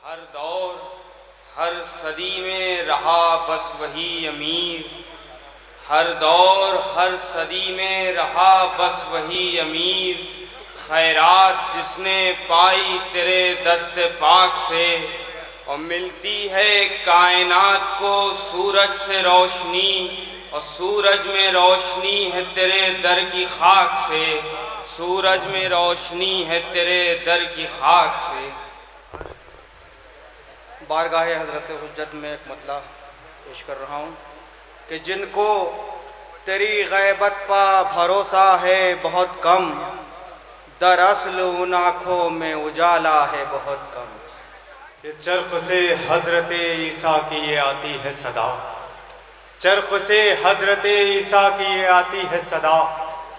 ہر دور ہر صدی میں رہا بس وہی امیر، ہر دور ہر صدی میں رہا بس وہی امیر، خیرات جس نے پائی تیرے دست پاک سے، اور ملتی ہے کائنات کو سورج سے روشنی، اور سورج میں روشنی ہے تیرے در کی خاک سے، سورج میں روشنی ہے تیرے در کی خاک سے۔ بارگاہ حضرت حجت میں ایک مطلع پیش کر رہا ہوں کہ جن کو تیری غیبت پا بھروسہ ہے بہت کم، دراصل ان آنکھوں میں اجالا ہے بہت کم۔ کہ چرخ سے حضرت عیسیٰ کی یہ آتی ہے صدا، چرخ سے حضرت عیسیٰ کی یہ آتی ہے صدا،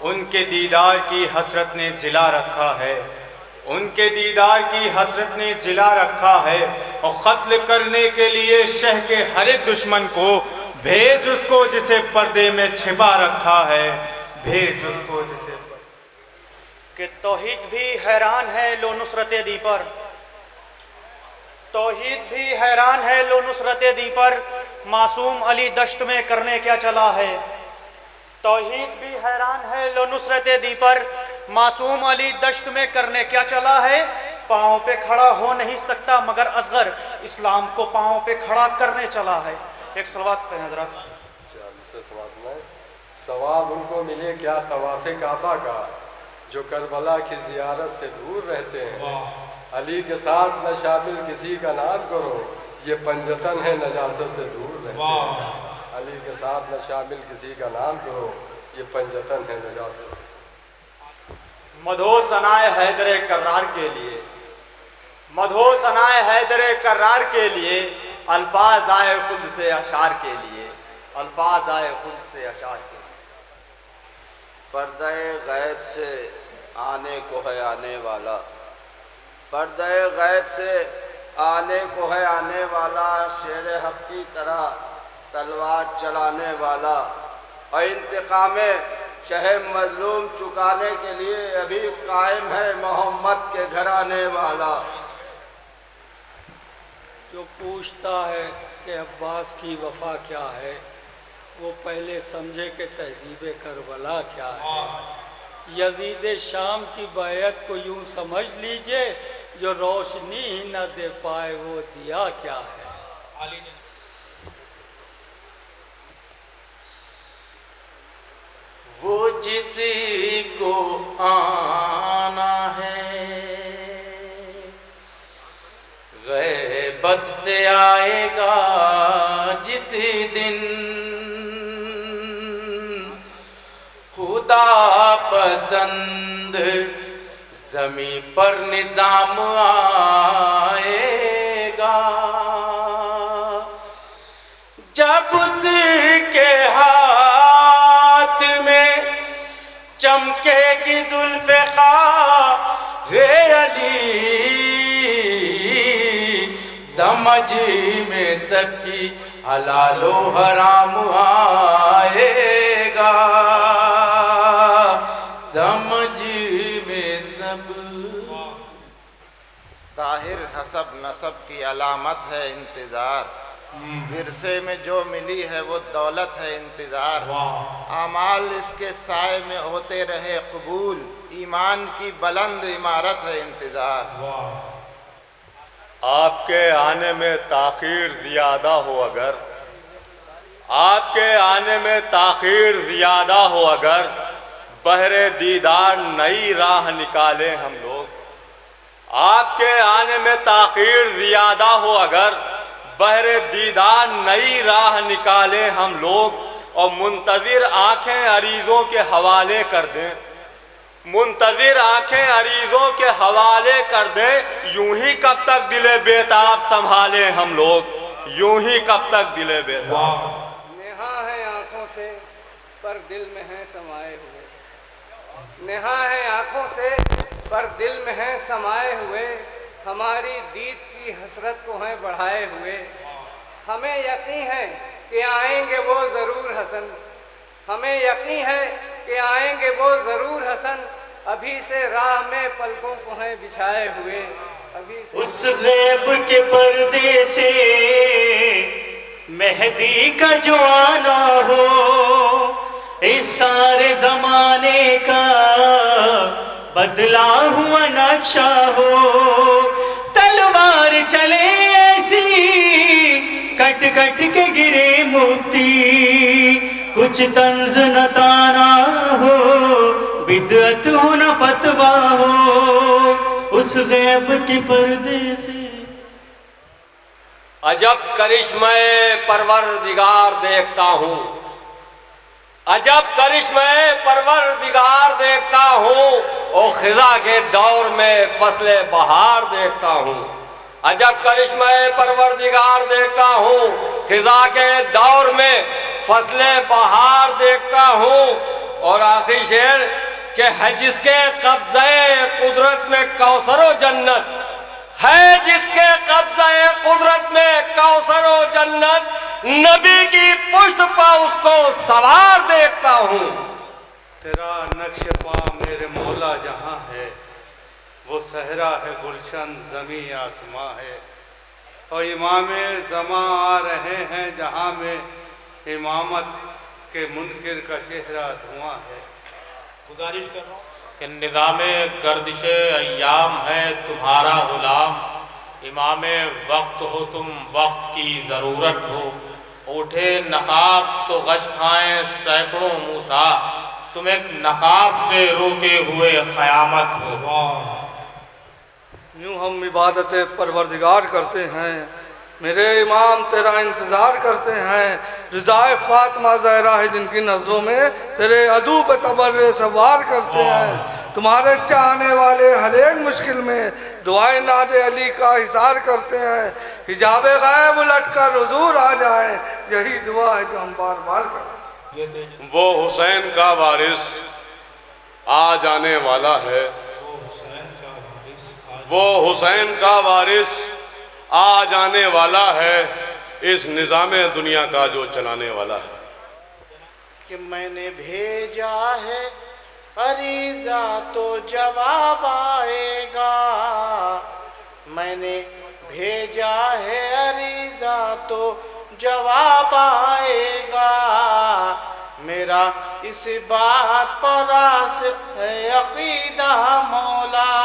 ان کے دیدار کی حسرت نے جلا رکھا ہے، ان کے دیدار کی حسرت نے جلا رکھا ہے، اور قتل کرنے کے لیے شہ کے ہر ایک دشمن کو بھیج اس کو جسے پردے میں چھپا رکھا ہے، بھیج اس کو جسے کہ توحید بھی حیران ہے لو نصرت دی پر، توحید بھی حیران ہے لو نصرت دی پر، معصوم علی دشت میں کرنے کیا چلا ہے، توحید بھی حیران ہے لو نصرت دی پر، معصوم علی دشت میں کرنے کیا چلا ہے، پاؤں پہ کھڑا ہو نہیں سکتا مگر اصغر اسلام کو پاؤں پہ کھڑا کرنے چلا ہے۔ ایک صلوات پہ حضرت ثواب ان کو ملے کیا طواف کعبہ کا، جو کربلا کی زیارت سے دور رہتے ہیں، علی کے ساتھ نہ شامل کسی کا نام کرو، یہ پنجتن ہے نجاست سے دور رہتے ہیں، علی کے ساتھ نہ شامل کسی کا نام کرو، یہ پنجتن ہے نجاست سے۔ مدھو ثنائے حیدر کرار کے لیے، مدھو ثنائے حیدر کرار کے لیے، الفاظ آئے خود سے اشعار کے لیے، الفاظ آئے خود سے اشعار کے لیے۔ پردہ غیب سے آنے کو ہے آنے والا، پردہ غیب سے آنے کو ہے آنے والا، شیر حق کی طرح تلوار چلانے والا، اور انتقام شہ مظلوم چکانے کے لیے ابھی قائم ہے محمد کے گھرانے والا۔ جو پوچھتا ہے کہ عباس کی وفا کیا ہے، وہ پہلے سمجھے کہ تہذیب کربلا کیا ہے۔ یزید شام کی بیعت کو یوں سمجھ لیجئے، جو روشنی ہی نہ دے پائے وہ دیا کیا ہے۔ وہ جس کو آنا ہے غیبت سے آئے گا جس دن، خدا پسند زمین پر نظام آئے گا، جب اس کے ہاتھ میں چمکے گی ذوالفقار علی، سمجھ میں سب کی حلال و حرام آئے گا، سمجھ میں سب۔ طاہر حسب نسب کی علامت ہے انتظار، ورثے میں جو ملی ہے وہ دولت ہے انتظار، اعمال اس کے سائے میں ہوتے رہے قبول، ایمان کی بلند عمارت ہے انتظار۔ آپ کے آنے میں تاخیر زیادہ ہو اگر، آپ کے آنے میں تاخیر زیادہ ہو اگر، بہر دیدار نئی راہ نکالیں ہم لوگ، آپ کے آنے میں تاخیر زیادہ ہو اگر، بہر دیدار نئی راہ نکالیں ہم لوگ، اور منتظر آنکھیں عریضوں کے حوالے کر دیں، منتظر آنکھیں عریضوں کے حوالے کر دیں، یوں ہی کب تک دل بیتاب سنبھالیں ہم لوگ، یوں ہی کب تک دل بیتاب۔ نہا ہے آنکھوں سے پر دل میں ہیں سمائے ہوئے، نہا ہے آنکھوں سے پر دل میں ہیں سمائے ہوئے، ہماری دید کی حسرت کو ہیں بڑھائے ہوئے، ہمیں یقین ہے کہ آئیں گے وہ ضرور حسن، ہمیں یقین ہے کہ آئیں گے وہ ضرور حسن، ابھی سے راہ میں پلکوں کو ہیں بچھائے ہوئے، اس غیب کے پردے سے مہدی کا جو آنا ہو، اس سارے زمانے کا بدلا ہوا نقشہ ہو، تلوار چلے ایسی کٹ کٹ کے گرے مفتی، کچھ طنز نہ تانا ہو، بدعت ہو نہ فتویٰ ہو، اس غیب کے پردے سے۔ عجب کرشمہ پروردگار دیکھتا ہوں، عجب کرشمہ پروردگار دیکھتا ہوں، اور خزاں کے دور میں فصل بہار دیکھتا ہوں، عجب کرشمہ پروردگار دیکھتا ہوں، خزاں کے دور میں فصل بہار دیکھتا ہوں۔ اور آخری شعر کہ ہے جس کے قبضہ قدرت میں کوثر و جنت، ہے جس کے قبضہ قدرت میں کوثر و جنت، نبی کی پشت پا اس کو سوار دیکھتا ہوں۔ تیرا نقش پا میرے مولا جہاں ہے، وہ صحرا ہے گلشن زمیں آسماں ہے، اور امام زمان آ رہے ہیں جہاں میں امامت کے منکر کا چہرہ دھواں ہے۔ گزارش کر رہا ہوں کہ نظام گردش ایام ہے تمہارا غلام، امام وقت ہو تم وقت کی ضرورت ہو، اٹھے نقاب تو غش کھائیں سینکڑوں موسیٰ، تم ایک نقاب سے روکے ہوئے قیامت ہو۔ یوں ہم عبادت پروردگار کرتے ہیں، میرے امام تیرا انتظار کرتے ہیں، رضا فاطمہ زہرا ہے جن کی نظروں میں تیرے عدو پہ تبر سوار کرتے ہیں، تمہارے چاہنے والے ہر ایک مشکل میں دعائیں ناد علی کا اظہار کرتے ہیں، حجاب غیب الٹ کر حضور آ جائیں، یہی دعا ہے جو ہم بار بار کریں۔ وہ حسین کا وارث آ جانے والا ہے، وہ حسین کا وارث آ جانے والا ہے، اس نظام دنیا کا جو چلانے والا ہے۔ کہ میں نے بھیجا ہے عریضہ تو جواب آئے گا، میں نے بھیجا ہے عریضہ تو جواب آئے گا، میرا اس بات پر راسخ ہے عقیدہ مولا،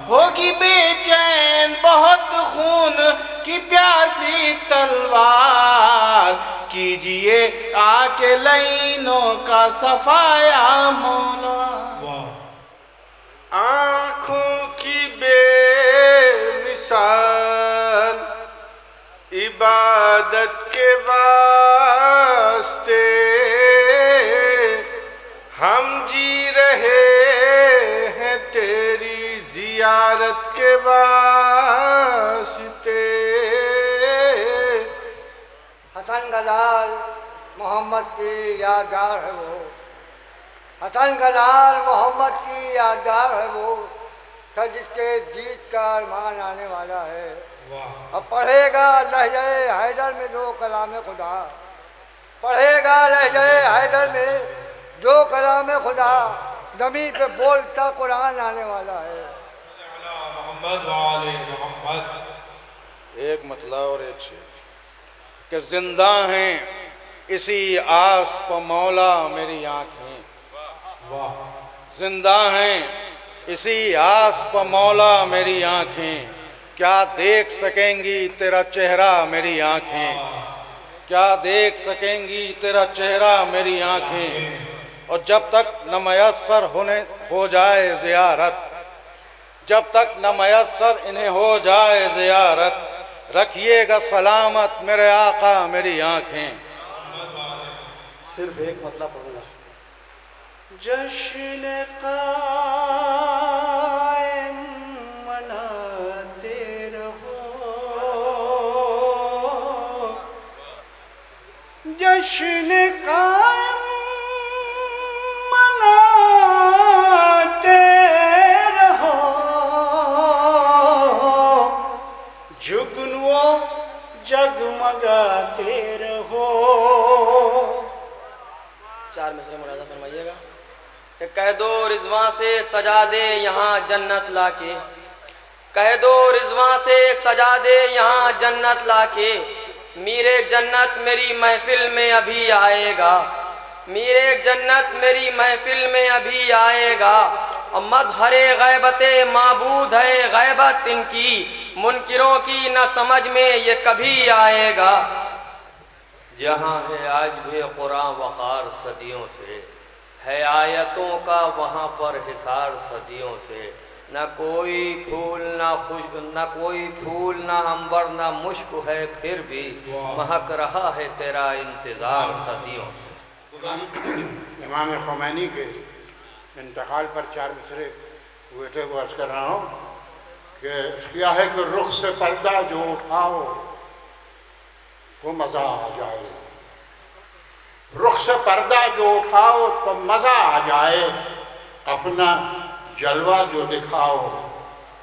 ہوگی بے چین بہت خون کی پیاسی تلوار، کیجئے آ کے لینوں کا صفایا مولا۔ آنکھوں کی بے مثال عبادت کے واسطے ہم جی رہے ہیں تیری زیارت کے واسطے۔ حسن گلال محمد کی یادگار ہے وہ، حسن گلال محمد کی یادگار ہے وہ، تھا جس کے جیت کا ارمان آنے والا ہے، اب پڑھے گا لہجہ حیدر میں جو کلام خدا، پڑھے گا لہجہ حیدر میں جو کلام خدا، زمین پہ بولتا قرآن آنے والا ہے۔ ایک مطلع اور ایک شعر کہ زندہ ہیں اسی آس پہ مولا میری آنکھیں، زندہ ہیں اسی آس پہ مولا میری آنکھیں، کیا دیکھ سکیں گی تیرا چہرہ میری آنکھیں، کیا دیکھ سکیں گی تیرا چہرہ میری آنکھیں، اور جب تک نہ میسر ہو جائے زیارت، جب تک نہ میسر انہیں ہو جائے زیارت، رکھیے گا سلامت میرے آقا میری آنکھیں۔ صرف ایک مطلب پڑھوں گا۔ جشن قائم مناتے رہو، جشن قائم مناتے رہو، جگنوں جگمگاتے رہو۔ چار مصرے ملاحظہ فرمائیے گا کہ کہہ دو رضوان سے سجا دے یہاں جنت لا کے، کہہ دو رضواں سے سجا دے یہاں جنت لا کے، میرے جنت میری محفل میں ابھی آئے گا، میرے جنت میری محفل میں ابھی آئے گا، اور مظہر غیبت معبود ہے غیبت ان کی، منکروں کی نہ سمجھ میں یہ کبھی آئے گا۔ جہاں ہے آج بھی قرآن وقار صدیوں سے، ہے آیتوں کا وہاں پر حصار صدیوں سے، نہ کوئی پھول نہ کوئی پھول نہ عنبر نہ مشک ہے، پھر بھی مہک رہا ہے تیرا انتظار صدیوں سے۔ امام خمینی کے انتقال پر 4 مصرے ہوئے تھے، وہ عرض کر رہا ہوں کہ کیا ہے کہ رخ سے پردہ جو اٹھاؤ تو مزہ آ جائے، رخ سے پردہ جو اٹھاؤ تو مزہ آ جائے، اپنا جلوہ جو دکھاؤ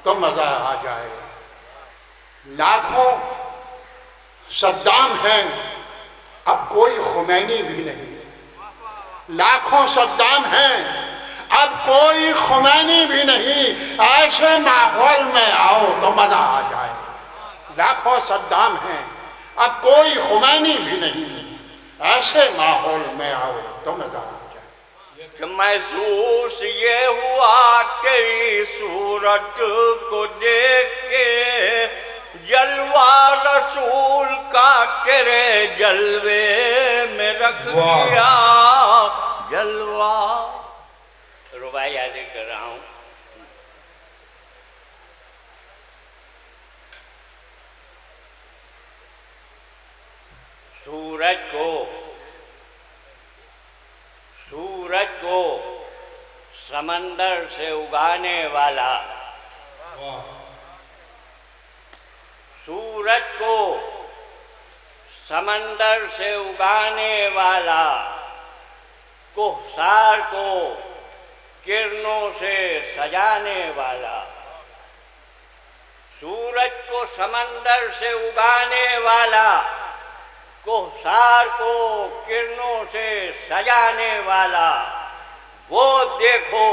تو مزہ آ جائے۔ لاکھوں صدام ہیں اب کوئی خمینی بھی نہیں، لاکھوں صدام ہیں اب کوئی خمینی بھی نہیں، ایسے ماحول میں آؤ تو مزہ آ جائے۔ لاکھوں صدام ہیں اب کوئی خمینی بھی نہیں، ایسے ماحول میں آؤ تو مزہ آ جائے۔ کہ محسوس یہ ہوا تیری صورت کو دیکھ کے، جلوہ رسول کا تیرے جلوے میں رکھ دیا جلوہ۔ ربائی یاد کر رہا ہوں۔ سورج کو سمندر سے اگانے والا، سورج کو سمندر سے اگانے والا، کوہسار کو کرنوں سے سجانے والا، سورج کو سمندر سے اگانے والا، کوہسار کو کرنوں سے سجانے والا، وہ دیکھو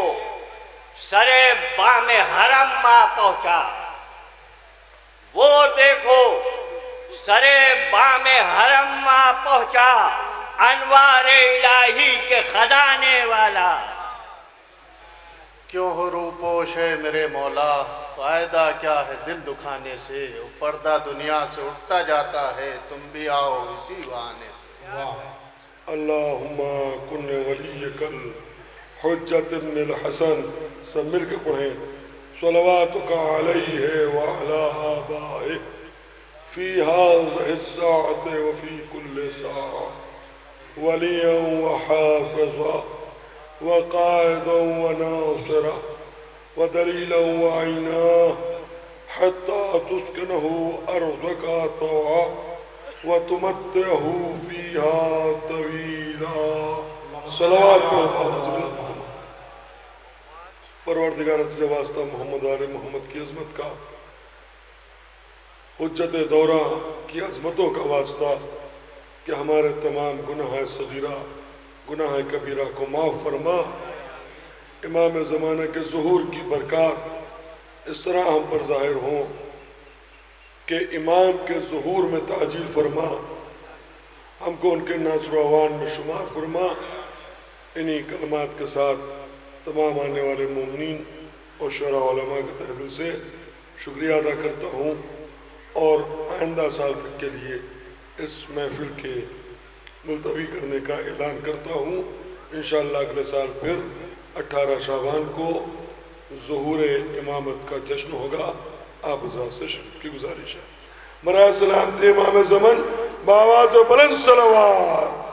سرے بام حرم ماں پہنچا، وہ دیکھو سرے بام حرم ماں پہنچا، انوار الہی کے خزانے والا۔ کیوں ہو روپوش ہے میرے مولا، فائدہ کیا ہے دل دکھانے سے، پردہ دنیا سے اٹھتا جاتا ہے، تم بھی آؤ اسی بہانے سے۔ اللہم کن ولیک الحجت ابن الحسن، سب مل کے پڑھیں۔ صلواتک علیہ وعلی آبائہ فی هذه الساعة وفی کل ساعة، ولیا وحافظا وقائدا وناصرا ودلیلا وعینا، حتی تسکنہ ارضک طوعا وتمتعہ فیہا طویلا۔ صلوات پڑھیں بابا سے بلند۔ پروردگار تجھے واسطہ محمد آل محمد کی عظمت کا، حجت دورہ کی عظمتوں کا واسطہ، کہ ہمارے تمام گناہ صغیرہ گناہ کبیرہ کو معاف فرما۔ امام زمانہ کے ظہور کی برکات اس طرح ہم پر ظاہر ہوں کہ امام کے ظہور میں تعجیل فرما، ہم کو ان کے ناصر و عوان میں شمار فرما۔ انہی کلمات کے ساتھ تمام آنے والے مومنین اور شعراء علماء کے تہ دل سے شکریہ ادا کرتا ہوں، اور آئندہ سال تک کے لیے اس محفل کے ملتوی کرنے کا اعلان کرتا ہوں۔ انشاءاللہ اگلے سال پھر 18 شعبان کو ظہور امامت کا جشن ہوگا۔ آپ حضرات سے شرکت کی گزارش ہے۔ مرائے سلامتی امام زمن بآواز بلند صلوات۔